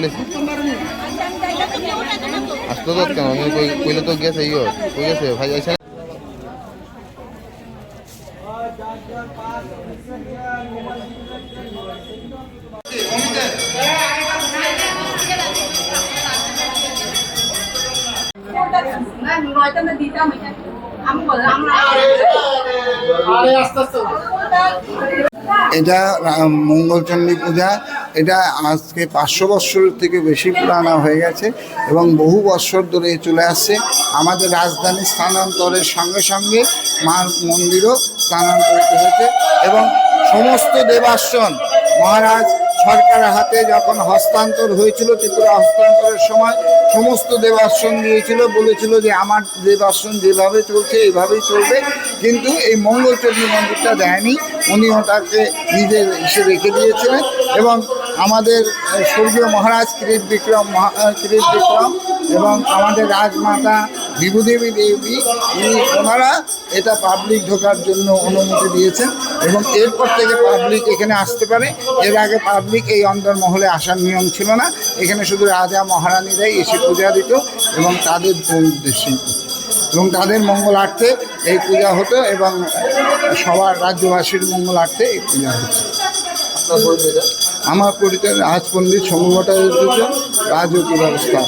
লিছি আসতো তো কেন কইলে তো গেছে কই গেছে ভাই আইসা এটা মঙ্গলচণ্ডী পূজা। এটা আজকে 500 বৎসরের থেকে বেশি পুরানো হয়ে গেছে এবং বহু বৎসর ধরে চলে আসছে। আমাদের রাজধানী স্থানান্তরের সঙ্গে সঙ্গে মার মন্দিরও স্থানান্তরিত হয়েছে এবং সমস্ত দেবাসন মহারাজ সরকারের হাতে যখন হস্তান্তর হয়েছিল, ত্রিপুরা হস্তান্তরের সময় সমস্ত দেবাসন দিয়েছিল, বলেছিল যে আমার দেবাসন যেভাবে চলছে এইভাবেই চলবে, কিন্তু এই মঙ্গলচণ্ডী মন্দিরটা দেয়নি। উনি ওটাকে নিজের হিসেবে রেখে দিয়েছিলেন এবং আমাদের স্বর্গীয় মহারাজ কিরিট বিক্রম এবং আমাদের রাজমাতা বিভূদেবী দেবী ওনারা এটা পাবলিক ঢোকার জন্য অনুমতি দিয়েছেন এবং এরপর থেকে পাবলিক এখানে আসতে পারে। এর আগে পাবলিক এই অন্দরমহলে আসার নিয়ম ছিল না। এখানে শুধু রাজা মহারানীরাই এসে পূজা দিত এবং তাদের উদ্দেশ্যেই এবং তাদের মঙ্গলার্থে এই পূজা হতো এবং সবার রাজ্যবাসীর মঙ্গলার্থে এই পূজা হতো। আমার পরিচয় রাজ পণ্ডিত সমু ভট্টাচার্য, রাজনীতি ব্যবস্থা।